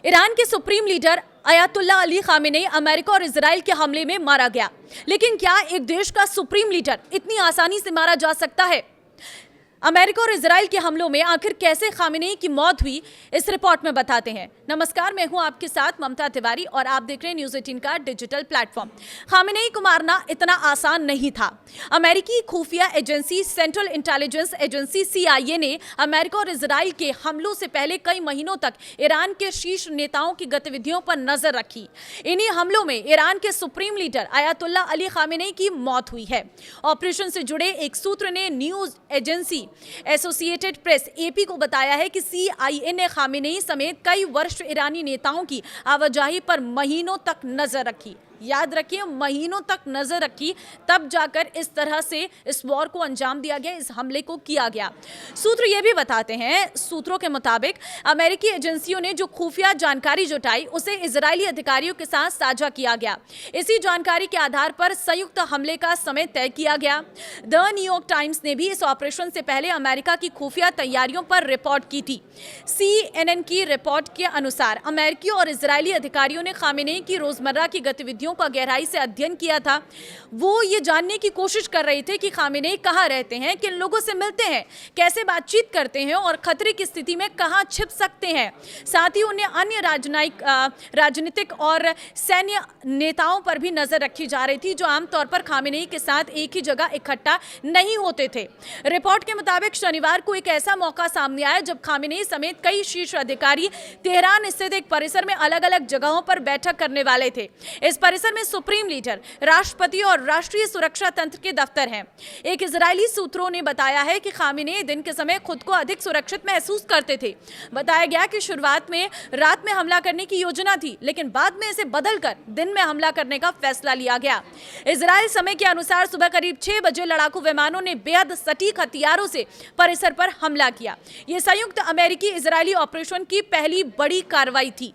Iran के supreme leader Ayatollah Ali Khamenei America और Israel के हमले में मारा गया। लेकिन क्या एक देश का सुप्रीम लीडर इतनी आसानी से मारा जा सकता है? अमेरिका और इजराइल के हमलों में आखिर कैसे खामेनेई की मौत हुई, इस रिपोर्ट में बताते हैं। नमस्कार, मैं हूं आपके साथ ममता तिवारी और आप देख रहे हैं न्यूज़ 18 का डिजिटल प्लेटफॉर्म। खामेनेई को मारना इतना आसान नहीं था। अमेरिकी खुफिया agency central intelligence agency CIA ने अमेरिका और इजराइल के हमलों से पहले कई महीनों तक ईरान के शीर्ष नेताओं की गतिविधियों पर नजर रखी। इन्हीं हमलों में ईरान के supreme leader Ayatollah Ali Khamenei की मौत हुई है। ऑपरेशन से जुड़े एक सूत्र ने news agency associated press AP को बताया है कि CIA ने खामेनेई समेत कई वरिष्ठ ईरानी नेताओं की आवाजाही पर महीनों तक नजर रखी। याद रखिए, महीनों तक नजर रखी, तब जाकर इस तरह से इस वॉर को अंजाम दिया गया, इस हमले को किया गया। सूत्र ये भी बताते हैं, सूत्रों के मुताबिक अमेरिकी एजेंसियों ने जो खुफिया जानकारी जुटाई उसे इजरायली अधिकारियों के साथ साझा किया गया। इसी जानकारी के आधार पर संयुक्त हमले का समय तय किया गया। द न्यूयॉर्क टाइम्स ने भी इस ऑपरेशन से पहले अमेरिका की खुफिया तैयारियों पर रिपोर्ट की थी। CNN की रिपोर्ट के अनुसार अमेरिकी और इजरायली अधिकारियों ने खामेनेई की रोजमर्रा की गतिविधियों का गहराई से अध्ययन किया था। वो ये जानने की कोशिश कर रहे थे कि खामेनेई कहाँ रहते हैं, किन लोगों से मिलते हैं, कैसे बातचीत करते हैं और खतरे की स्थिति में कहाँ छिप सकते हैं। साथ ही उन्हें अन्य राजनीतिक और सैन्य नेताओं पर भी नजर रखी जा रही थी, जो आमतौर पर खामेनेई के साथ एक ही जगह इकट्ठा नहीं होते थे। रिपोर्ट के मुताबिक शनिवार को एक ऐसा मौका सामने आया जब खामेनेई समेत कई शीर्ष अधिकारी तेहरान स्थित एक परिसर में अलग अलग जगहों पर बैठक करने वाले थे। इस परिसर में सुप्रीम लीडर, राष्ट्रपति और राष्ट्रीय सुरक्षा तंत्र के दफ्तर हैं। एक इजरायली सूत्रों ने बताया है कि खामेनेई दिन के समय खुद को अधिक सुरक्षित महसूस करते थे। बताया गया कि शुरुआत में रात में हमला करने की योजना थी, लेकिन बाद में इसे बदलकर दिन में हमला करने का फैसला लिया गया। इजरायल समय के अनुसार सुबह करीब 6 बजे लड़ाकू विमानों ने बेहद सटीक हथियारों से परिसर पर हमला किया। यह संयुक्त अमेरिकी इजरायली ऑपरेशन की पहली बड़ी कार्रवाई थी।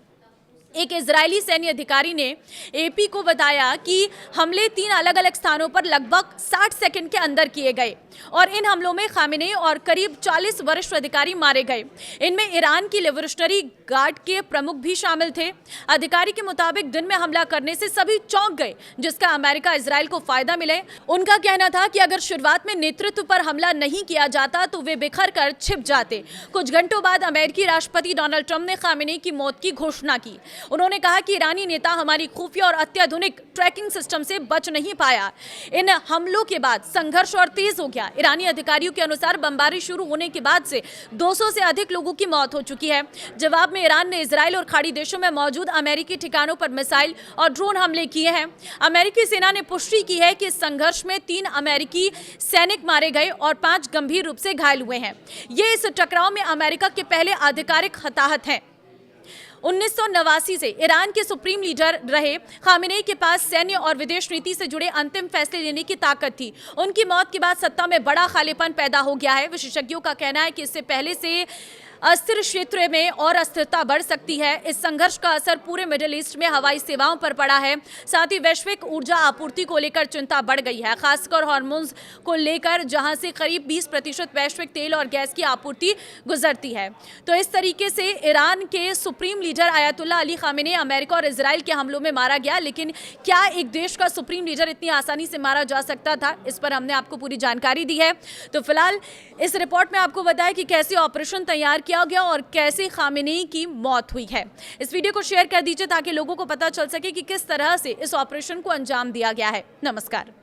एक इजरायली सैन्य अधिकारी ने AP को बताया कि हमले 3 अलग अलग स्थानों पर लगभग 60 सेकंड के अंदर किए गए और इन हमलों में खामेनेई और करीब 40 वरिष्ठ अधिकारी मारे गए। इनमें ईरान की रेवोल्यूशनरी गार्ड के प्रमुख भी शामिल थे। अधिकारी के मुताबिक दिन में हमला करने से सभी चौंक गए, जिसका अमेरिका इजराइल को फायदा मिले। उनका कहना था कि अगर शुरुआत में नेतृत्व पर हमला नहीं किया जाता तो वे बिखर कर छिप जाते। कुछ घंटों बाद अमेरिकी राष्ट्रपति डोनाल्ड ट्रंप ने खामेनेई की मौत की घोषणा की। उन्होंने कहा कि ईरानी नेता हमारी खुफिया और अत्याधुनिक ट्रैकिंग सिस्टम से बच नहीं पाया। इन हमलों के बाद संघर्ष और तेज हो गया। ईरानी अधिकारियों के अनुसार बमबारी शुरू होने के बाद से 200 से अधिक लोगों की मौत हो चुकी है। जवाब में ईरान ने इजराइल और खाड़ी देशों में मौजूद अमेरिकी ठिकानों पर मिसाइल और ड्रोन हमले किए हैं। अमेरिकी सेना ने पुष्टि की है कि इस संघर्ष में 3 अमेरिकी सैनिक मारे गए और 5 गंभीर रूप से घायल हुए हैं। ये इस टकराव में अमेरिका के पहले आधिकारिक हताहत हैं। 1989 से ईरान के सुप्रीम लीडर रहे खामेनेई के पास सैन्य और विदेश नीति से जुड़े अंतिम फैसले लेने की ताकत थी। उनकी मौत के बाद सत्ता में बड़ा खालीपन पैदा हो गया है। विशेषज्ञों का कहना है कि इससे पहले से अस्थिर क्षेत्र में और अस्थिरता बढ़ सकती है। इस संघर्ष का असर पूरे मिडिल ईस्ट में हवाई सेवाओं पर पड़ा है। साथ ही वैश्विक ऊर्जा आपूर्ति को लेकर चिंता बढ़ गई है, खासकर हार्मोन्स को लेकर, जहां से करीब 20% वैश्विक तेल और गैस की आपूर्ति गुजरती है। तो इस तरीके से ईरान के supreme leader Ayatollah Ali Khamenei America और इजराइल के हमलों में मारा गया। लेकिन क्या एक देश का सुप्रीम लीडर इतनी आसानी से मारा जा सकता था? इस पर हमने आपको पूरी जानकारी दी है। तो फिलहाल इस रिपोर्ट में आपको बताया कि कैसे ऑपरेशन तैयार किया गया और कैसे खामेनेई की मौत हुई है। इस वीडियो को शेयर कर दीजिए ताकि लोगों को पता चल सके कि किस तरह से इस ऑपरेशन को अंजाम दिया गया है। नमस्कार।